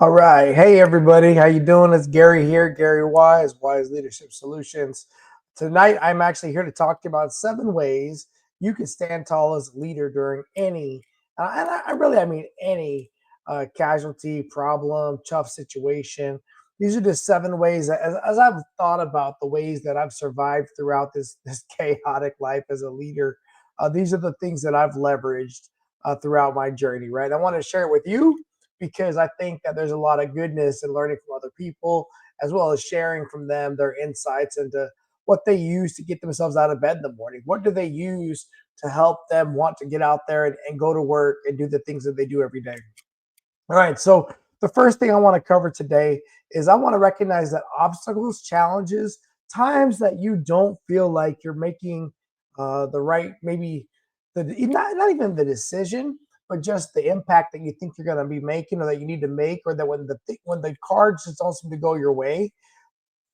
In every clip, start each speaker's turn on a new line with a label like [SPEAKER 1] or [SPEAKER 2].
[SPEAKER 1] All right. Hey everybody, how you doing? It's Gary here, Gary Wise Leadership Solutions. Tonight I'm actually here to talk to you about 7 ways you can stand tall as a leader during any, I mean any casualty, problem, tough situation. These are just 7 ways as I've thought about the ways that I've survived throughout this chaotic life as a leader. These are the things that I've leveraged throughout my journey, right? I want to share it with you because I think that there's a lot of goodness in learning from other people, as well as sharing from them their insights into what they use to get themselves out of bed in the morning. What do they use to help them want to get out there and go to work and do the things that they do every day? All right. So, the first thing I want to cover today is I want to recognize that obstacles, challenges, times that you don't feel like you're making the right, maybe not even the decision, but just the impact that you think you're going to be making or that you need to make, or that when the cards just don't seem to go your way,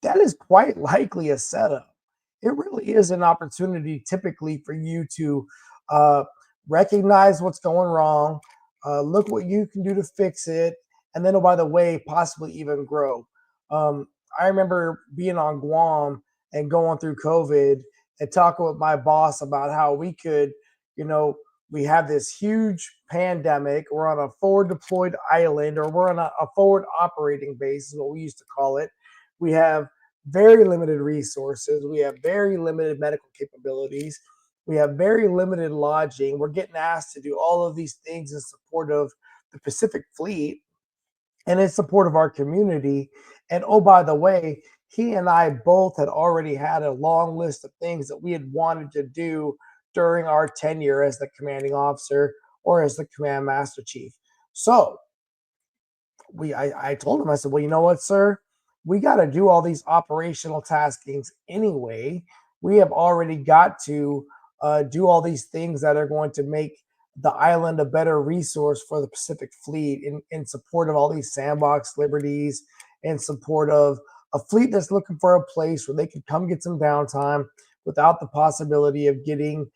[SPEAKER 1] that is quite likely a setup. It really is an opportunity typically for you to uh, recognize what's going wrong, look what you can do to fix it, and then, oh, by the way, possibly even grow. Um, I remember being on Guam and going through COVID and talking with my boss about how we could, you know, we have this huge pandemic. We're on a forward deployed island, or we're on a forward operating base, is what we used to call it. We have very limited resources. We have very limited medical capabilities. We have very limited lodging. We're getting asked to do all of these things in support of the Pacific Fleet and in support of our community. And oh, by the way, he and I both had already had a long list of things that we had wanted to do during our tenure as the commanding officer or as the command master chief. So I told him, I said, well, you know what, sir? We got to do all these operational taskings anyway. We have already got to do all these things that are going to make the island a better resource for the Pacific Fleet in support of all these sandbox liberties, in support of a fleet that's looking for a place where they could come get some downtime without the possibility of getting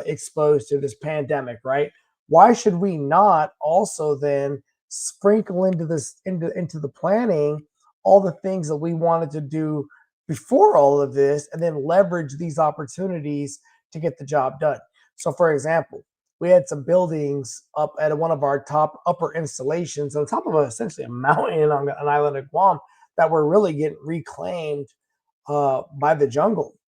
[SPEAKER 1] exposed to this pandemic, right? Why should we not also then sprinkle into the planning all the things that we wanted to do before all of this, and then leverage these opportunities to get the job done? So, for example, we had some buildings up at one of our top upper installations on top of essentially a mountain on an island of Guam that were really getting reclaimed by the jungle,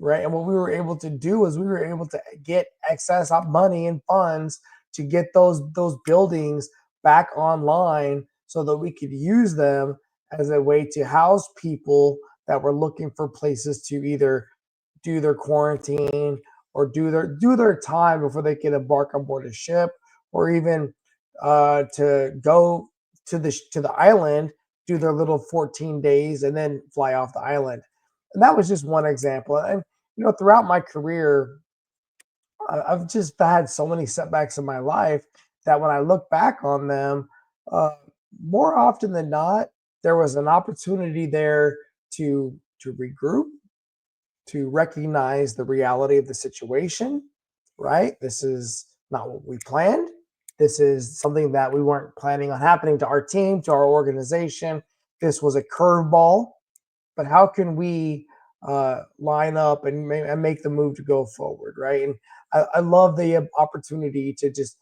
[SPEAKER 1] right? And what we were able to do is we were able to get excess money and funds to get those buildings back online so that we could use them as a way to house people that were looking for places to either do their quarantine or do their time before they could embark on board a ship, or even to go to the island, do their little 14 days, and then fly off the island. And that was just one example. And throughout my career, I've just had so many setbacks in my life that when I look back on them, uh, more often than not, there was an opportunity there to regroup, to recognize the reality of the situation, right? This is not what we planned. This is something that we weren't planning on happening to our team, to our organization. This was a curveball, but how can we line up and make the move to go forward, right? And I love the opportunity to just,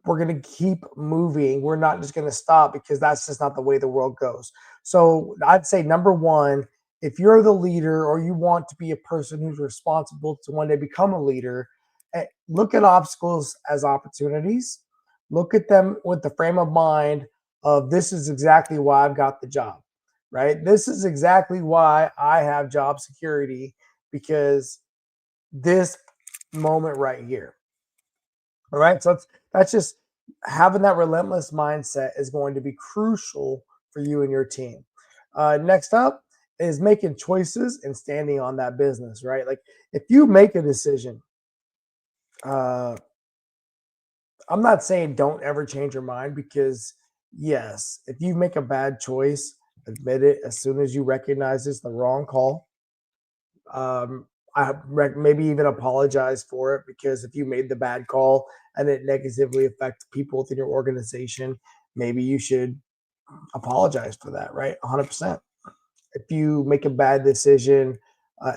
[SPEAKER 1] we're going to keep moving. We're not just going to stop, because that's just not the way the world goes. So I'd say number one, if you're the leader or you want to be a person who's responsible to one day become a leader, look at obstacles as opportunities. Look at them with the frame of mind of, this is exactly why I've got the job, right? This is exactly why I have job security, because this moment right here. All right. So that's just having that relentless mindset is going to be crucial for you and your team. Next up is making choices and standing on that business, right? Like, if you make a decision, uh, I'm not saying don't ever change your mind, because, yes, if you make a bad choice, admit it as soon as you recognize it's the wrong call. um, maybe even apologize for it, because if you made the bad call and it negatively affects people within your organization, maybe you should apologize for that, right? 100%. If you make a bad decision,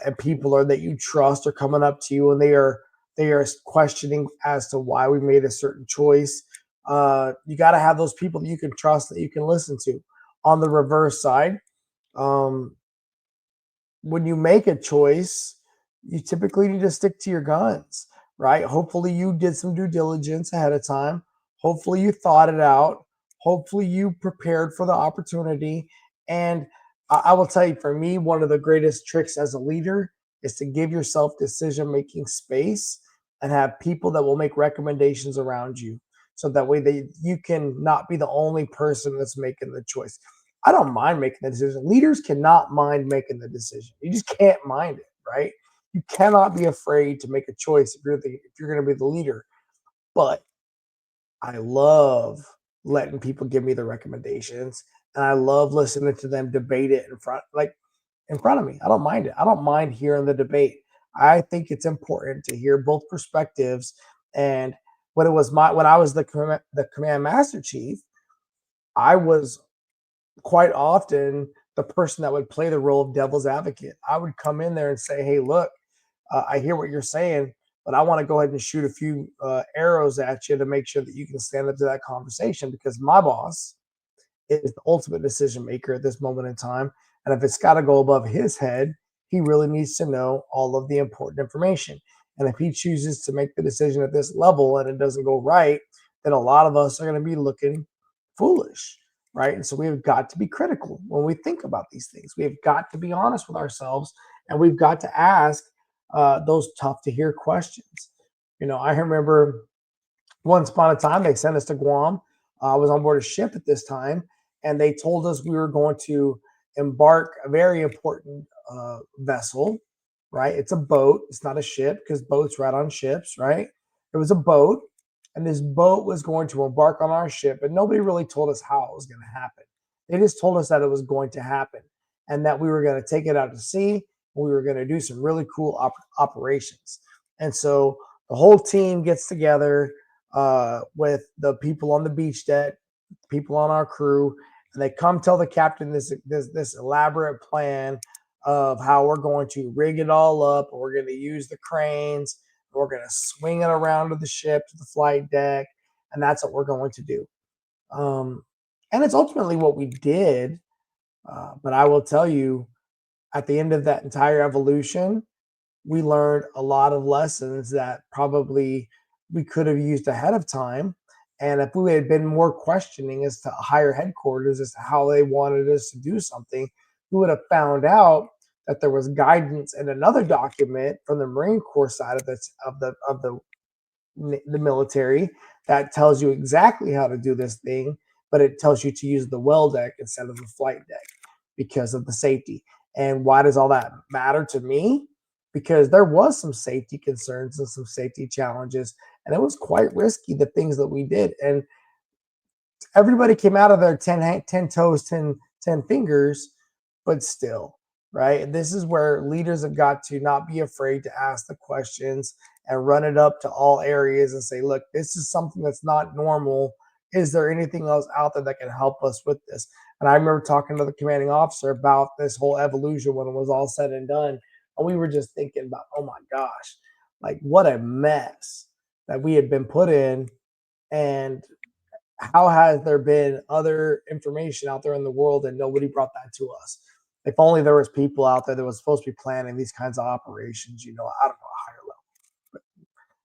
[SPEAKER 1] and people are that you trust are coming up to you and they are questioning as to why we made a certain choice, you got to have those people that you can trust, that you can listen to. On the reverse side, um, when you make a choice, you typically need to stick to your guns, right? Hopefully, you did some due diligence ahead of time. Hopefully, you thought it out. Hopefully, you prepared for the opportunity. And I will tell you, for me, one of the greatest tricks as a leader is to give yourself decision making space and have people that will make recommendations around you. So that way, you can not be the only person that's making the choice. I don't mind making the decision. Leaders cannot mind making the decision. You just can't mind it, right? You cannot be afraid to make a choice if you're going to be the leader. But I love letting people give me the recommendations, and I love listening to them debate it in front of me. I don't mind it. I don't mind hearing the debate. I think it's important to hear both perspectives. And when I was the command master chief, I was quite often the person that would play the role of devil's advocate. I would come in there and say, "Hey, look, I hear what you're saying, but I want to go ahead and shoot a few arrows at you to make sure that you can stand up to that conversation because my boss is the ultimate decision maker at this moment in time. And if it's got to go above his head, he really needs to know all of the important information. And if he chooses to make the decision at this level and it doesn't go right, then a lot of us are going to be looking foolish, right? And so we've got to be critical when we think about these things. We've got to be honest with ourselves, and we've got to ask those tough to hear questions. I remember once upon a time, they sent us to Guam. I was on board a ship at this time, and they told us we were going to embark a very important vessel, right? It's a boat. It's not a ship because boats ride on ships, right? It was a boat, and this boat was going to embark on our ship, but nobody really told us how it was going to happen. They just told us that it was going to happen and that we were going to take it out to sea and we were going to do some really cool operations. And so the whole team gets together with the people on the beach deck, people on our crew, and they come tell the captain this elaborate plan of how we're going to rig it all up. We're going to use the cranes. We're going to swing it around to the ship, to the flight deck, and that's what we're going to do. Um, and it's ultimately what we did. But I will tell you, at the end of that entire evolution, we learned a lot of lessons that probably we could have used ahead of time. And if we had been more questioning as to higher headquarters as to how they wanted us to do something, we would have found out that there was guidance in another document from the Marine Corps side of the military that tells you exactly how to do this thing, but it tells you to use the well deck instead of the flight deck because of the safety. And why does all that matter to me? Because there was some safety concerns and some safety challenges, and it was quite risky, the things that we did. And everybody came out of there 10 toes, 10 fingers, but still, right? This is where leaders have got to not be afraid to ask the questions and run it up to all areas and say, look, this is something that's not normal. Is there anything else out there that can help us with this? And I remember talking to the commanding officer about this whole evolution when it was all said and done. And we were just thinking about, oh my gosh, like what a mess that we had been put in. And how has there been other information out there in the world and nobody brought that to us? If only there was people out there that was supposed to be planning these kinds of operations, I don't know, a higher level. But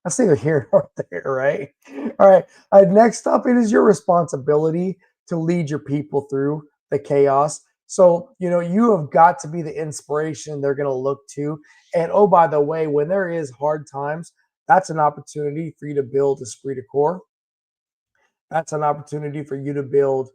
[SPEAKER 1] that's neither here nor there, right? All right. Next up, it is your responsibility to lead your people through the chaos. So, you have got to be the inspiration they're going to look to. And oh, by the way, when there is hard times, that's an opportunity for you to build esprit de corps. That's an opportunity for you to build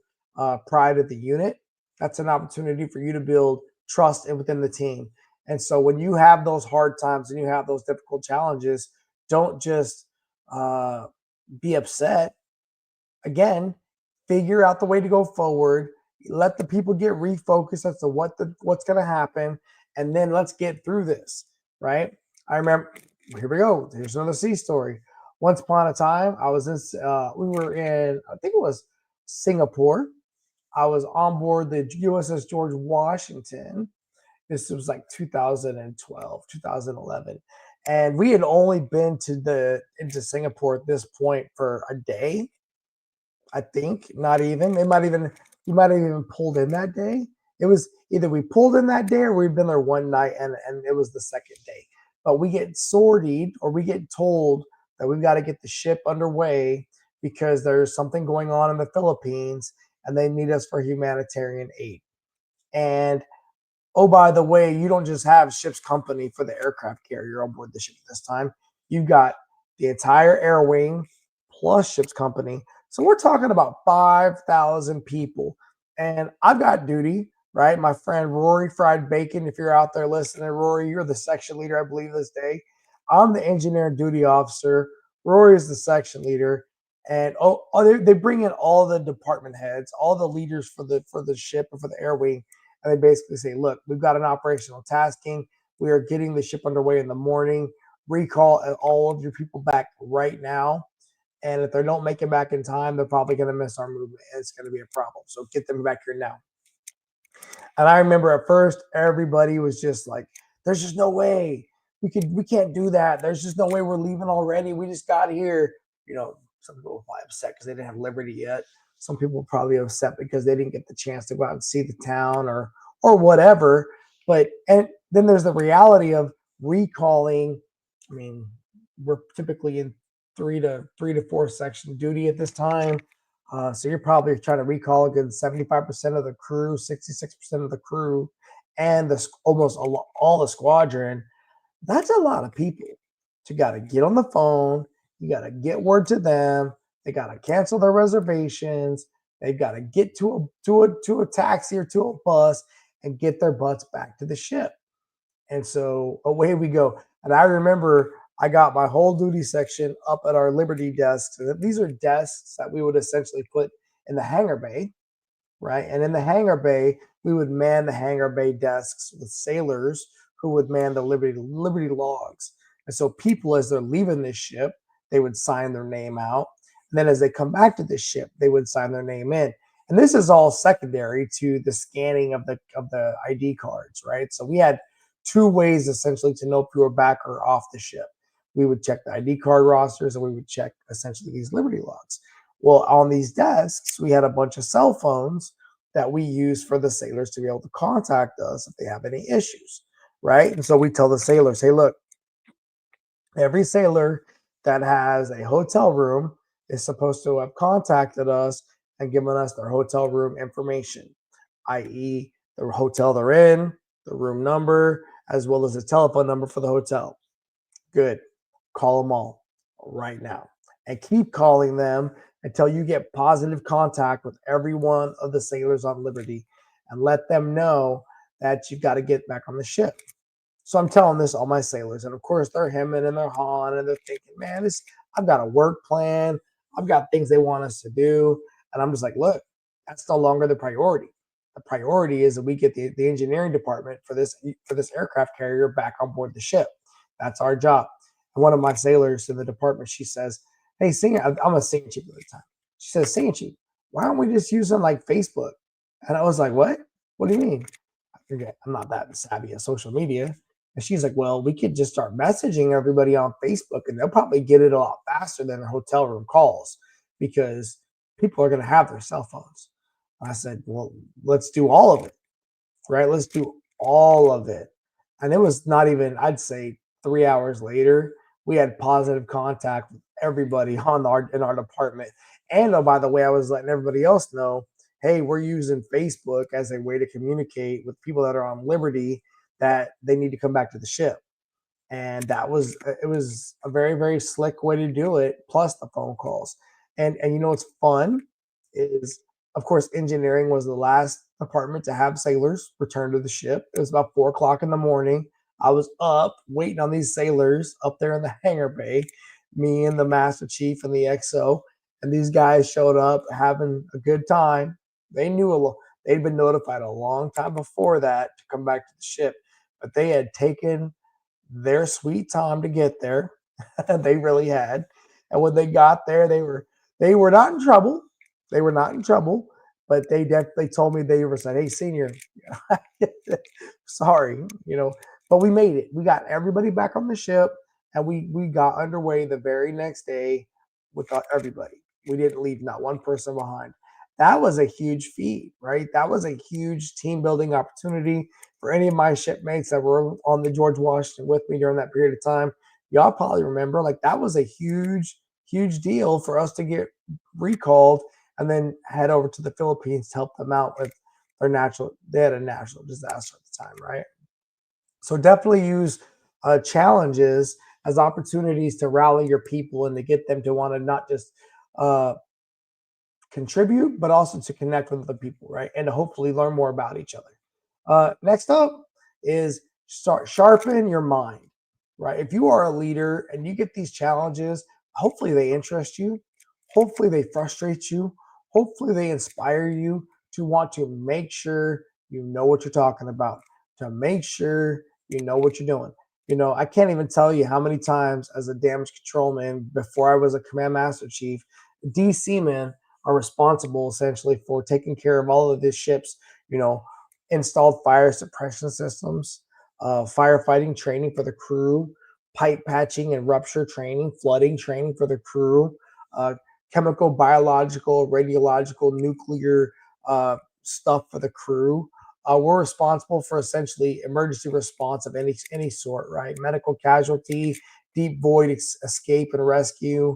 [SPEAKER 1] pride of the unit. That's an opportunity for you to build trust within the team. And so when you have those hard times and you have those difficult challenges, don't just uh, be upset. Again, figure out the way to go forward. Let the people get refocused as to what's going to happen, and then let's get through this. Right? I remember. Here we go. Here's another sea story. Once upon a time, I was in. We were in. I think it was Singapore, I was on board the USS George Washington. This was like 2012, 2011. And we had only been into Singapore at this point for a day, I think. Not even. It might even You might have even pulled in that day. It was either we pulled in that day or we'd been there one night and it was the second day. But we get sortied or we get told that we've got to get the ship underway because there's something going on in the Philippines and they need us for humanitarian aid. And oh, by the way, you don't just have ship's company for the aircraft carrier on board the ship this time. You've got the entire air wing plus ship's company. So we're talking about 5,000 people. And I've got duty, right? My friend Rory Fried Bacon, if you're out there listening, Rory, you're the section leader, I believe, this day. I'm the engineer and duty officer. Rory is the section leader. And they bring in all the department heads, all the leaders for the ship and for the air wing, and they basically say, look, we've got an operational tasking. We are getting the ship underway in the morning. Recall all of your people back right now. And if they don't make it back in time, they're probably going to miss our movement. And it's going to be a problem. So get them back here now. And I remember at first, everybody was just like, there's just no way we can't do that. There's just no way we're leaving already. We just got here. Some people were probably upset because they didn't have Liberty yet. Some people were probably upset because they didn't get the chance to go out and see the town or whatever. And then there's the reality of recalling. I mean, we're typically in three to four section duty at this time. So you're probably trying to recall a good 75% of the crew, 66% of the crew, and almost all the squadron. That's a lot of people. You got to get on the phone. You got to get word to them. They got to cancel their reservations. They've got to get to a taxi or to a bus and get their butts back to the ship. And so away we go. And I remember I got my whole duty section up at our Liberty desks. And these are desks that we would essentially put in the hangar bay, right? And in the hangar bay, we would man the hangar bay desks with sailors who would man the Liberty logs. And so people, as they're leaving this ship, they would sign their name out. And then as they come back to the ship, they would sign their name in. And this is all secondary to the scanning of the ID cards, right? So we had two ways essentially to know if you were back or off the ship. We would check the ID card rosters and we would check essentially these Liberty logs. Well, on these desks, we had a bunch of cell phones that we use for the sailors to be able to contact us if they have any issues, right? And so we tell the sailors, hey, look, every sailor that has a hotel room is supposed to have contacted us and given us their hotel room information, i.e., the hotel they're in, the room number, as well as the telephone number for the hotel. Good. Call them all right now and keep calling them until you get positive contact with every one of the sailors on Liberty and let them know that you've got to get back on the ship. So I'm telling this all my sailors, and of course they're hemming and they're hawing and they're thinking, man, I've got a work plan. I've got things they want us to do. And I'm just like, look, that's no longer the priority. The priority is that we get the engineering department for this aircraft carrier back on board the ship. That's our job. And one of my sailors in the department, she says, hey, I'm a singing chief at the time. She says, singing chief, why don't we just use them like Facebook? And I was like, what? What do you mean? I forget. I'm not that savvy at social media. And she's like, well, we could just start messaging everybody on Facebook and they'll probably get it a lot faster than the hotel room calls because people are going to have their cell phones. I said, well, let's do all of it, right? Let's do all of it. And it was not even, I'd say 3 hours later, we had positive contact with everybody in our department. And oh, by the way, I was letting everybody else know, hey, we're using Facebook as a way to communicate with people that are on Liberty that they need to come back to the ship. And it was a very, very slick way to do it, plus the phone calls. And what's fun is, of course, engineering was the last department to have sailors return to the ship. It was about 4 o'clock in the morning. I was up waiting on these sailors up there in the hangar bay, me and the master chief and the XO. And these guys showed up having a good time. They knew they'd been notified a long time before that to come back to the ship, but they had taken their sweet time to get there. They really had. And when they got there, they were not in trouble. They were not in trouble, but they definitely told me they were saying, "Hey, senior, sorry, but we made it. We got everybody back on the ship, and we got underway the very next day with everybody. We didn't leave not one person behind. That was a huge feat, right? That was a huge team building opportunity for any of my shipmates that were on the George Washington with me during that period of time. Y'all probably remember, like that was a huge deal for us to get recalled and then head over to the Philippines to help them out with they had a natural disaster at the time, right? So definitely use challenges as opportunities to rally your people and to get them to want to not just uh, contribute, but also to connect with other people, right? And to hopefully learn more about each other. Next up is start sharpen your mind, right? If you are a leader and you get these challenges, hopefully they interest you, hopefully they frustrate you, hopefully they inspire you to want to make sure you know what you're talking about, to make sure you know what you're doing. I can't even tell you how many times as a damage controlman before I was a command master chief, DC men are responsible essentially for taking care of all of these ships, you know, installed fire suppression systems, firefighting training for the crew, pipe patching and rupture training, flooding training for the crew, uh, chemical, biological, radiological, nuclear stuff for the crew. We're responsible for essentially emergency response of any sort, right? Medical casualty, deep void escape and rescue,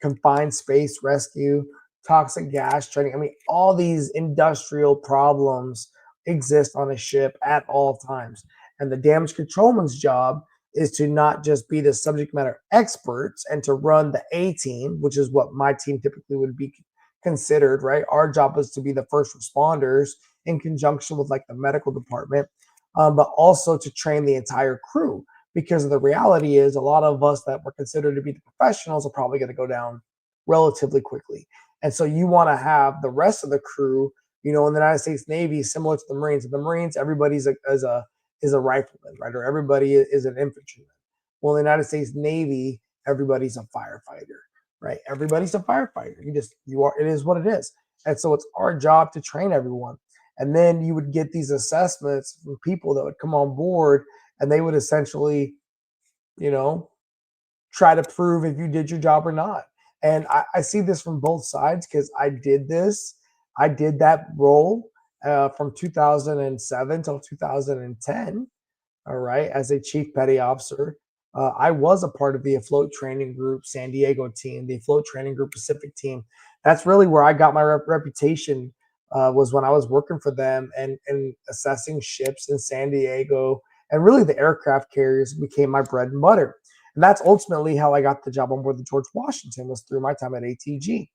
[SPEAKER 1] confined space rescue, toxic gas training. I mean, all these industrial problems exist on a ship at all times. And the damage controlman's job is to not just be the subject matter experts and to run the A team, which is what my team typically would be considered, right? Our job is to be the first responders in conjunction with like the medical department, but also to train the entire crew. Because the reality is, a lot of us that were considered to be the professionals are probably going to go down relatively quickly. And so you want to have the rest of the crew, in the United States Navy, similar to the Marines. In the Marines, everybody's is a rifleman, right? Or everybody is an infantryman. Well, in the United States Navy, everybody's a firefighter, right? Everybody's a firefighter. You are. It is what it is. And so it's our job to train everyone. And then you would get these assessments from people that would come on board, and they would essentially, you know, try to prove if you did your job or not. And I see this from both sides because I did this. I did that role from 2007 till 2010. All right, as a chief petty officer. I was a part of the afloat training group San Diego team, the afloat training group Pacific team. That's really where I got my reputation, was when I was working for them and assessing ships in San Diego. And really the aircraft carriers became my bread and butter. And that's ultimately how I got the job on board the George Washington, was through my time at ATG.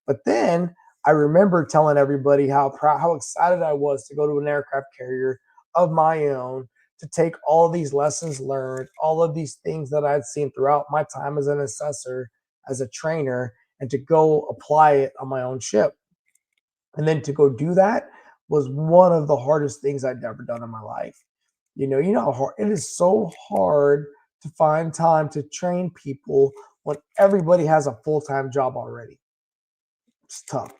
[SPEAKER 1] But then I remember telling everybody how proud, how excited I was to go to an aircraft carrier of my own, to take all these lessons learned, all of these things that I'd seen throughout my time as an assessor, as a trainer, and to go apply it on my own ship. And then to go do that was one of the hardest things I'd ever done in my life. You know how hard it is. So hard to find time to train people when everybody has a full-time job already. It's tough.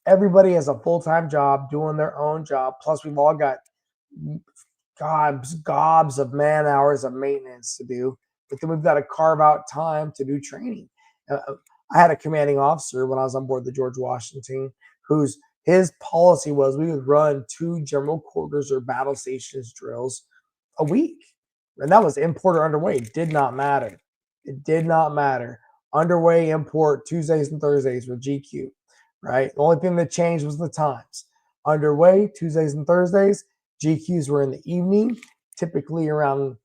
[SPEAKER 1] Everybody has a full-time job doing their own job. Plus, we've all got gobs of man hours of maintenance to do, but then we've got to carve out time to do training. I had a commanding officer when I was on board the George Washington, whose his policy was we would run 2 general quarters or battle stations drills a week, and that was import or underway. It did not matter. It did not matter. Underway, import, Tuesdays and Thursdays were GQ, right? The only thing that changed was the times. Underway, Tuesdays and Thursdays. GQs were in the evening, typically around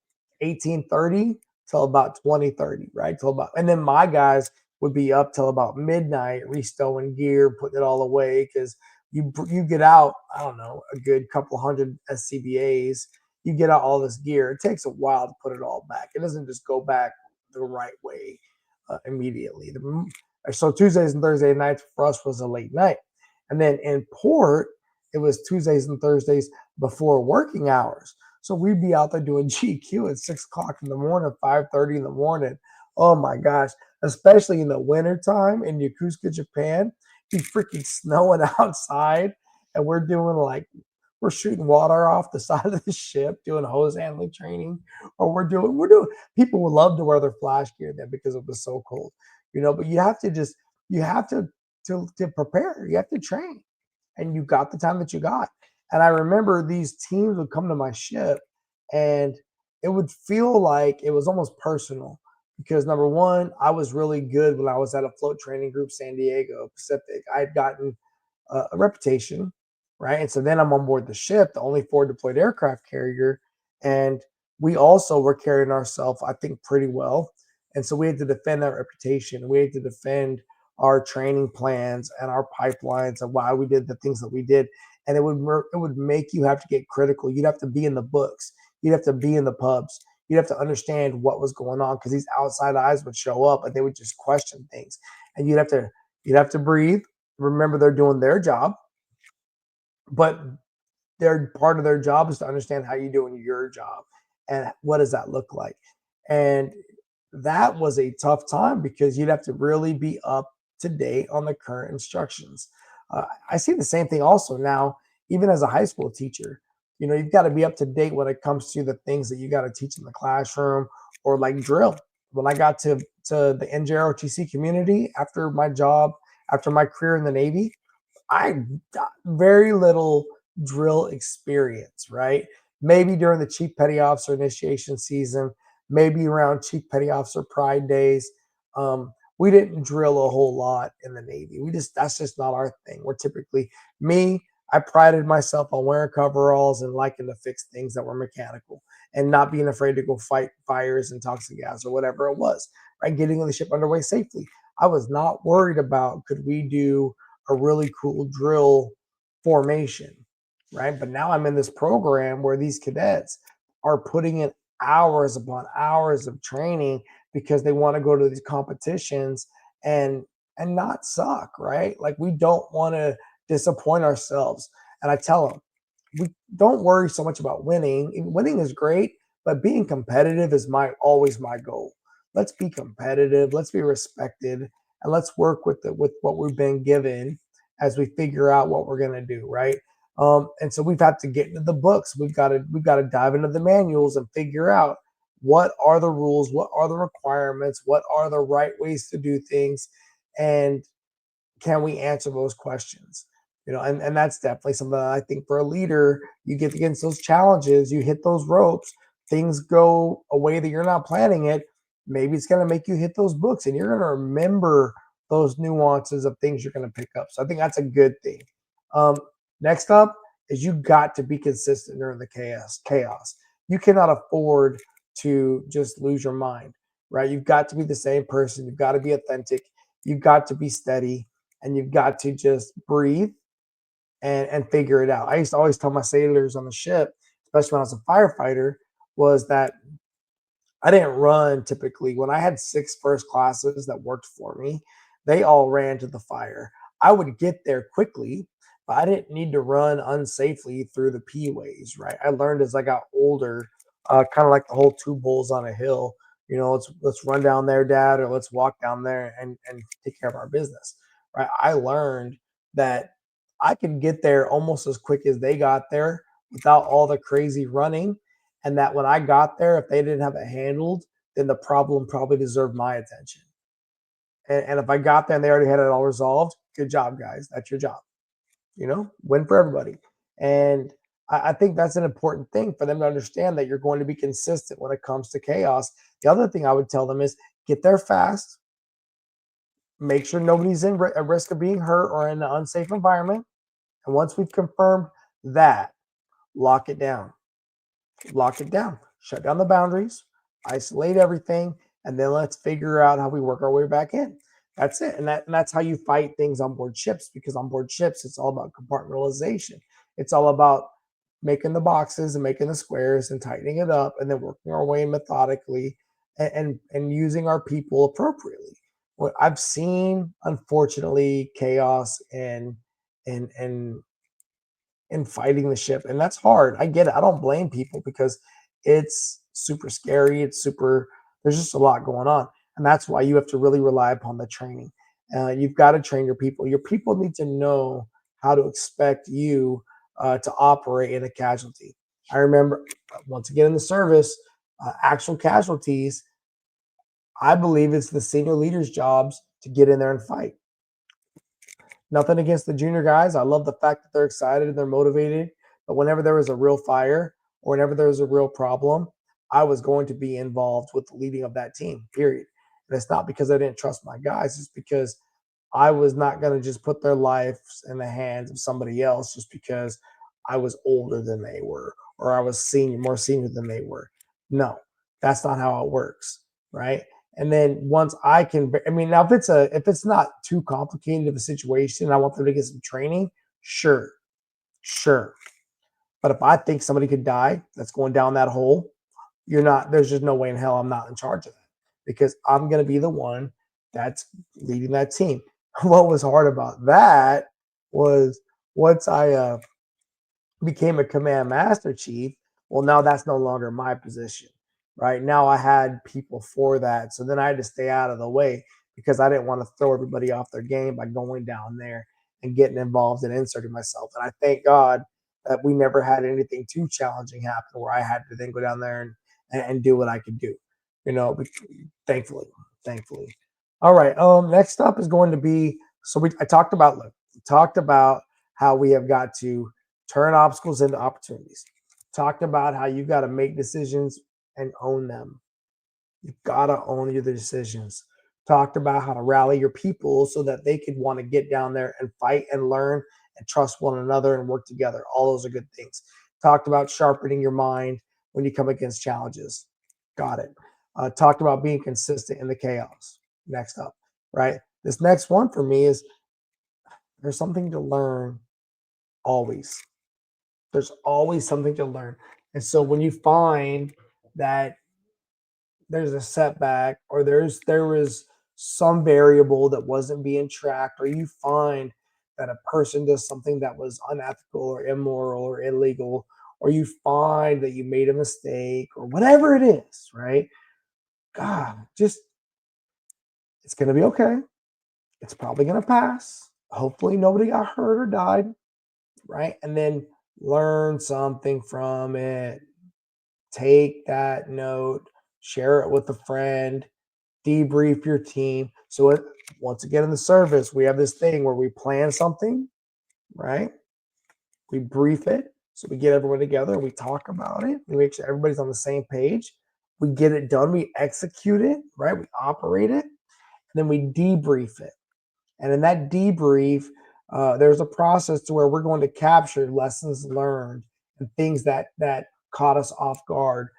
[SPEAKER 1] 18:30 till about 20:30, right? Till about, and then my guys would be up till about midnight, restowing gear, putting it all away because you get out, I don't know, a good couple hundred SCBAs. You get out all this gear. It takes a while to put it all back. It doesn't just go back the right way immediately. So Tuesdays and Thursday nights for us was a late night. And then in port, it was Tuesdays and Thursdays before working hours. So we'd be out there doing GQ at 6 o'clock in the morning, 5:30 in the morning. Oh my gosh, especially in the wintertime in Yokosuka, Japan. be freaking snowing outside, and we're shooting water off the side of the ship, doing hose handling training, or we're doing. People would love to wear their flash gear then because it was so cold, But you have to prepare. You have to train, and you got the time that you got. And I remember these teams would come to my ship, and it would feel like it was almost personal because number one, I was really good when I was at a float training group, San Diego Pacific. I had gotten a reputation, right? And so then I'm on board the ship, the only forward deployed aircraft carrier, and we also were carrying ourselves, I think, pretty well. And so we had to defend that reputation. We had to defend our training plans and our pipelines and why we did the things that we did. And it would make you have to get critical. You'd have to be in the books. You'd have to be in the pubs. You'd have to understand what was going on because these outside eyes would show up and they would just question things. And you'd have to breathe. Remember, they're doing their job, but their part of their job is to understand how you're doing your job and what does that look like. And that was a tough time because you'd have to really be up to date on the current instructions. I see the same thing also now, even as a high school teacher. You've got to be up to date when it comes to the things that you got to teach in the classroom or like drill. When I got to the NJROTC community after my job, after my career in the Navy, I got very little drill experience, right? Maybe during the Chief Petty Officer initiation season, maybe around Chief Petty Officer Pride days. We didn't drill a whole lot in the Navy. That's just not our thing. We're typically me. I prided myself on wearing coveralls and liking to fix things that were mechanical and not being afraid to go fight fires and toxic gas or whatever it was, right? Getting the ship underway safely. I was not worried about could we do a really cool drill formation, right? But now I'm in this program where these cadets are putting in hours upon hours of training because they want to go to these competitions and not suck, right? Like we don't want to disappoint ourselves. And I tell them, we don't worry so much about winning. Winning is great, but being competitive is always my goal. Let's be competitive, let's be respected, and let's work with what we've been given as we figure out what we're gonna do, right? And so we've had to get into the books. We've got to dive into the manuals and figure out what are the rules, what are the requirements, what are the right ways to do things, and can we answer those questions? And that's definitely something that I think for a leader, you get against those challenges, you hit those ropes, things go a way that you're not planning it. Maybe it's going to make you hit those books and you're going to remember those nuances of things you're going to pick up. So I think that's a good thing. Um, Next up is you got to be consistent during the chaos. You cannot afford to just lose your mind, right? You've got to be the same person. You've got to be authentic. You've got to be steady, and you've got to just breathe and figure it out. I used to always tell my sailors on the ship, especially when I was a firefighter, was that I didn't run typically. When I had six first classes that worked for me, they all ran to the fire. I would get there quickly, but I didn't need to run unsafely through the P ways, right? I learned as I got older, kind of like the whole two bulls on a hill. Let's run down there, Dad, or let's walk down there and take care of our business, right? I learned that I could get there almost as quick as they got there without all the crazy running, and that when I got there, if they didn't have it handled, then the problem probably deserved my attention. And if I got there and they already had it all resolved, good job, guys. That's your job. Win for everybody. And I think that's an important thing for them to understand that you're going to be consistent when it comes to chaos. The other thing I would tell them is get there fast, make sure nobody's at risk of being hurt or in an unsafe environment. And once we've confirmed that, lock it down shut down the boundaries, isolate everything, and then let's figure out how we work our way back in. That's it. And that's how you fight things on board ships, because on board ships, it's all about compartmentalization. It's all about making the boxes and making the squares and tightening it up and then working our way in methodically and using our people appropriately. What I've seen, unfortunately, chaos and and fighting the ship. And that's hard. I get it. I don't blame people because it's super scary. There's just a lot going on. And that's why you have to really rely upon the training. You've got to train your people. Your people need to know how to expect you to operate in a casualty. I remember, once again in the service, actual casualties, I believe it's the senior leaders' jobs to get in there and fight. Nothing against the junior guys. I love the fact that they're excited and they're motivated. But whenever there was a real fire or whenever there was a real problem, I was going to be involved with the leading of that team, period. And it's not because I didn't trust my guys, it's because I was not going to just put their lives in the hands of somebody else just because I was older than they were or I was more senior than they were. No, that's not how it works, right? And then once I can, I mean, now if it's not too complicated of a situation, I want them to get some training. Sure, sure. But if I think somebody could die, that's going down that hole, you're not. There's just no way in hell I'm not in charge of that because I'm going to be the one that's leading that team. What was hard about that was once I became a command master chief, well, now that's no longer my position, right? Now I had people for that. So then I had to stay out of the way because I didn't want to throw everybody off their game by going down there and getting involved and inserting myself. And I thank God that we never had anything too challenging happen where I had to then go down there and do what I could do, you know, thankfully, thankfully. All right. Next up is going to be, I talked about, look, we talked about how we have got to turn obstacles into opportunities. Talked about how you got to make decisions and own them. You've got to own your decisions. Talked about how to rally your people so that they could want to get down there and fight and learn and trust one another and work together. All those are good things. Talked about sharpening your mind when you come against challenges. Got it. Talked about being consistent in the chaos. Next up, right? This next one for me is there's something to learn always. There's always something to learn. And so when you find that there's a setback or there was some variable that wasn't being tracked, or you find that a person does something that was unethical or immoral or illegal, or you find that you made a mistake or whatever it is, right? God, just it's gonna be okay. It's probably gonna pass. Hopefully nobody got hurt or died, right? And then learn something from it. Take that note, share it with a friend, debrief your team. So once again in the service, we have this thing where we plan something, right? We brief it. So we get everyone together, we talk about it, we make sure everybody's on the same page. We get it done, we execute it, right? We operate it, and then we debrief it. And in that debrief, there's a process to where we're going to capture lessons learned and things that caught us off guard.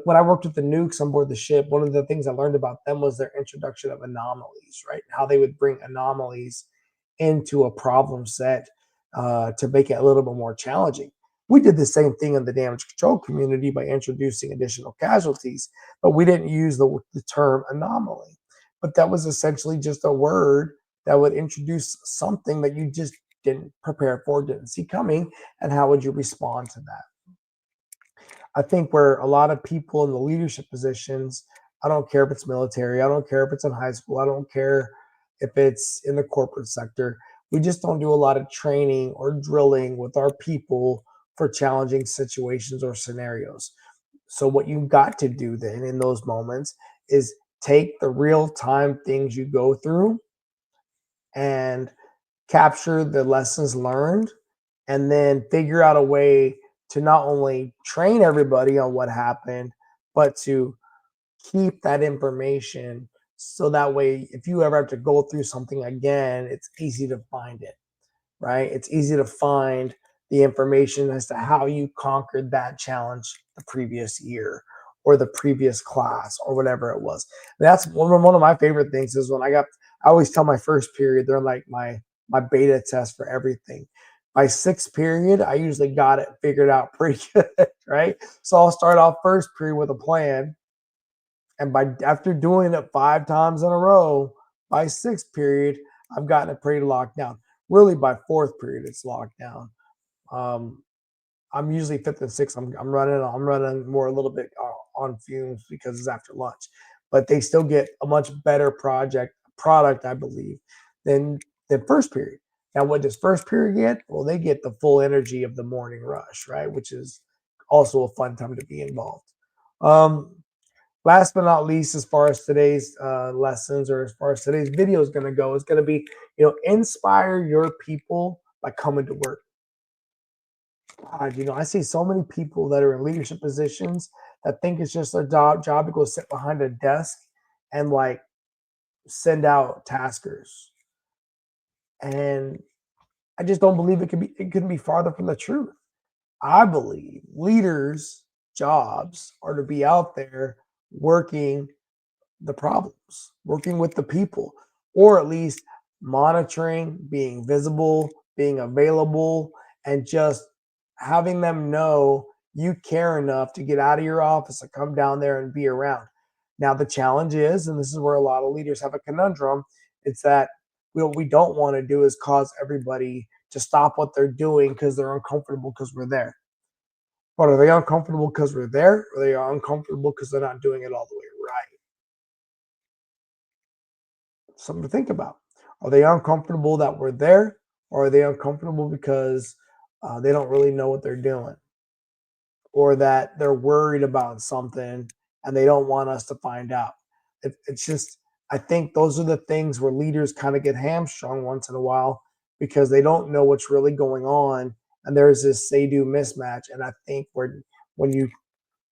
[SPEAKER 1] When I worked with the nukes on board the ship, one of the things I learned about them was their introduction of anomalies, right? How they would bring anomalies into a problem set to make it a little bit more challenging. We did the same thing in the damage control community by introducing additional casualties, but we didn't use the term anomaly. But that was essentially just a word that would introduce something that you just didn't prepare for, didn't see coming, and how would you respond to that? I think where a lot of people in the leadership positions, I don't care if it's military, I don't care if it's in high school, I don't care if it's in the corporate sector, we just don't do a lot of training or drilling with our people for challenging situations or scenarios. So what you've got to do then in those moments is take the real time things you go through and capture the lessons learned and then figure out a way to not only train everybody on what happened, but to keep that information so that way if you ever have to go through something again, it's easy to find it, right? It's easy to find the information as to how you conquered that challenge the previous year or the previous class or whatever it was. That's one of my favorite things is I always tell my first period, they're like my beta test for everything. By sixth period, I usually got it figured out pretty good, right? So I'll start off first period with a plan. And after doing it 5 times in a row, by sixth period, I've gotten it pretty locked down. Really, by fourth period, it's locked down. Um, I'm usually fifth and sixth. I'm running more a little bit on fumes because it's after lunch, but they still get a much better product, I believe, than first period. Now, what does first period get? Well, they get the full energy of the morning rush, right? Which is also a fun time to be involved. Um, Last but not least, as far as today's lessons or as far as today's video is going to go, is going to be, inspire your people by coming to work. God, I see so many people that are in leadership positions that think it's just their job to go sit behind a desk and like send out taskers. And I just don't believe it couldn't be farther from the truth. I believe leaders' jobs are to be out there working the problems, working with the people, or at least monitoring, being visible, being available, and just having them know you care enough to get out of your office and come down there and be around. Now, the challenge is, and this is where a lot of leaders have a conundrum, it's that what we don't want to do is cause everybody to stop what they're doing because they're uncomfortable because we're there. But are they uncomfortable because we're there, or are they uncomfortable because they're not doing it all the way right? Something to think about. Are they uncomfortable that we're there, or are they uncomfortable because they don't really know what they're doing, or that they're worried about something and they don't want us to find out? It's just, I think those are the things where leaders kind of get hamstrung once in a while because they don't know what's really going on, and there's this say-do mismatch. And I think when you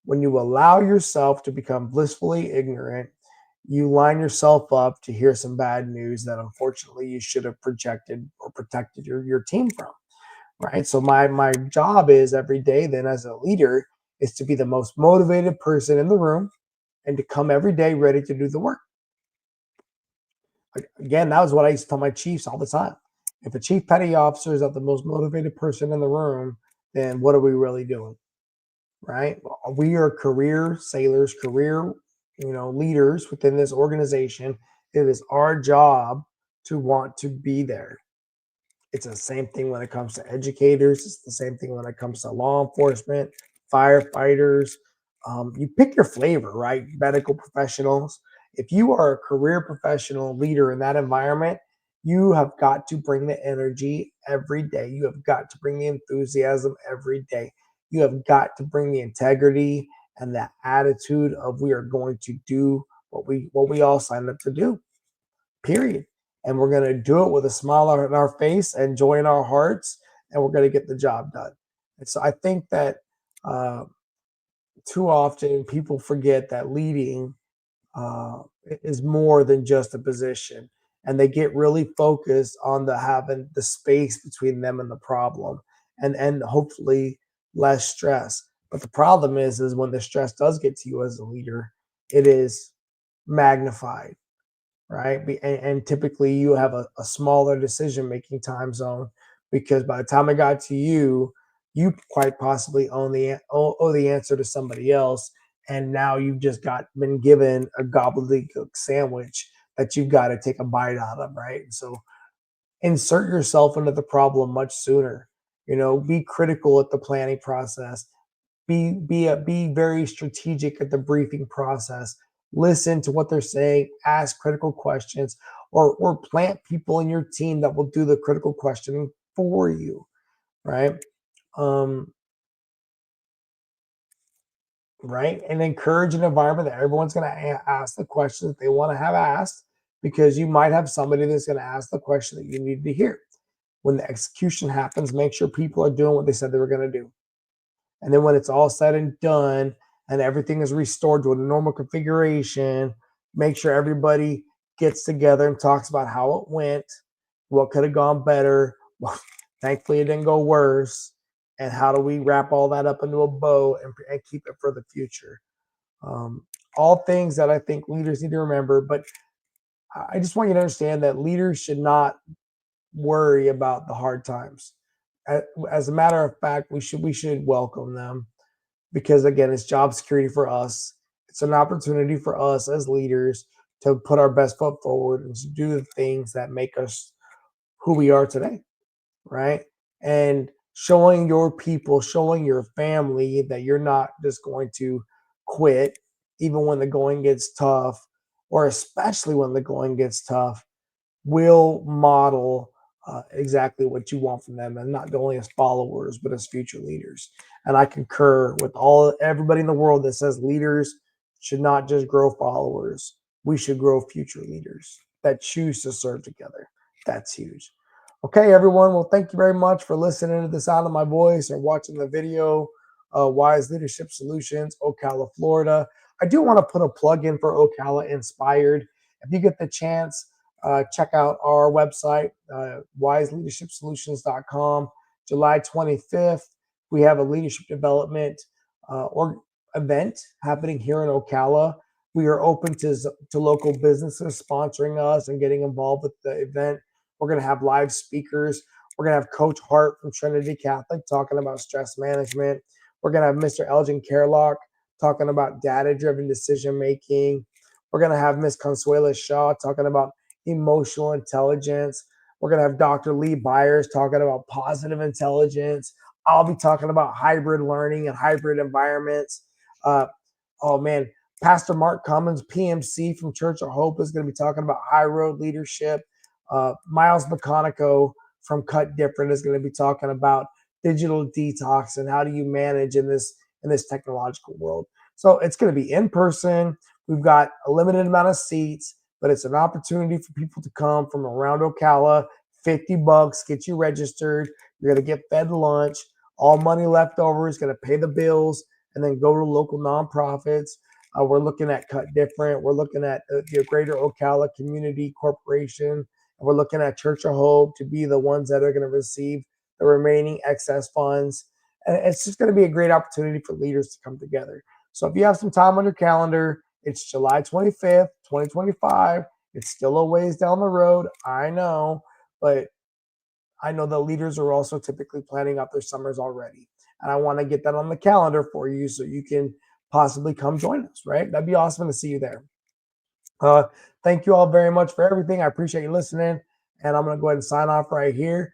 [SPEAKER 1] when you allow yourself to become blissfully ignorant, you line yourself up to hear some bad news that unfortunately you should have projected or protected your team from. Right. So my job is every day then as a leader is to be the most motivated person in the room and to come every day ready to do the work. Again, that was what I used to tell my chiefs all the time. If a chief petty officer is not the most motivated person in the room, then what are we really doing? Right? We are career sailors, career, leaders within this organization. It is our job to want to be there. It's the same thing when it comes to educators. It's the same thing when it comes to law enforcement, firefighters. You pick your flavor, right? Medical professionals. If you are a career professional leader in that environment, you have got to bring the energy every day. You have got to bring the enthusiasm every day. You have got to bring the integrity and that attitude of we are going to do what we all signed up to do, period. And we're going to do it with a smile on our face and joy in our hearts, and we're going to get the job done. And so I think that uh, too often people forget that leading is more than just a position, and they get really focused on the having the space between them and the problem, and hopefully less stress. But the problem is when the stress does get to you as a leader, it is magnified, right? And typically you have a smaller decision making time zone because by the time it got to you, you quite possibly owe the answer to somebody else, and now you've just got been given a gobbledygook sandwich that you've got to take a bite out of, right? So insert yourself into the problem much sooner. Be critical at the planning process, be very strategic at the briefing process. Listen to what they're saying, ask critical questions, or plant people in your team that will do the critical questioning for you, right? um right, and encourage an environment that everyone's going to ask the questions that they want to have asked, because you might have somebody that's going to ask the question that you need to hear. When the execution happens, make sure people are doing what they said they were going to do. And then when it's all said and done and everything is restored to a normal configuration, make sure everybody gets together and talks about how it went, what could have gone better. Well, thankfully, it didn't go worse. And how do we wrap all that up into a bow and keep it for the future? Um, all things that I think leaders need to remember. But I just want you to understand that leaders should not worry about the hard times. As a matter of fact, we should welcome them, because again, it's job security for us. It's an opportunity for us as leaders to put our best foot forward and to do the things that make us who we are today, right? And showing your people, showing your family that you're not just going to quit even when the going gets tough, or especially when the going gets tough. will model exactly what you want from them, and not only as followers but as future leaders. And I concur with everybody in the world that says leaders should not just grow followers. We should grow future leaders that choose to serve together. That's huge. Okay, everyone. Well, thank you very much for listening to the sound of my voice or watching the video. Wise Leadership Solutions, Ocala, Florida. I do want to put a plug in for Ocala Inspired. If you get the chance, check out our website, wiseleadershipsolutions.com. July 25th, we have a leadership development or event happening here in Ocala. We are open to local businesses sponsoring us and getting involved with the event. We're going to have live speakers. We're going to have Coach Hart from Trinity Catholic talking about stress management. We're going to have Mr. Elgin Kerlock talking about data-driven decision making. We're going to have Miss Consuela Shaw talking about emotional intelligence. We're going to have Dr. Lee Byers talking about positive intelligence. I'll be talking about hybrid learning and hybrid environments. Uh, oh, man. Pastor Mark Cummins, PMC from Church of Hope, is going to be talking about high road leadership. Miles McConico from Cut Different is going to be talking about digital detox and how do you manage in this technological world. So it's going to be in person. We've got a limited amount of seats, but it's an opportunity for people to come from around Ocala. $50, get you registered. You're going to get fed lunch. All money left over is going to pay the bills and then go to local nonprofits. We're looking at Cut Different. We're looking at the Greater Ocala Community Corporation. And we're looking at Church of Hope to be the ones that are going to receive the remaining excess funds. And it's just going to be a great opportunity for leaders to come together. So if you have some time on your calendar, it's July 25th, 2025. It's still a ways down the road, I know, but I know the leaders are also typically planning out their summers already. And I want to get that on the calendar for you so you can possibly come join us, right? That'd be awesome to see you there. Uh, Thank you all very much for everything. I appreciate you listening. And I'm going to go ahead and sign off right here.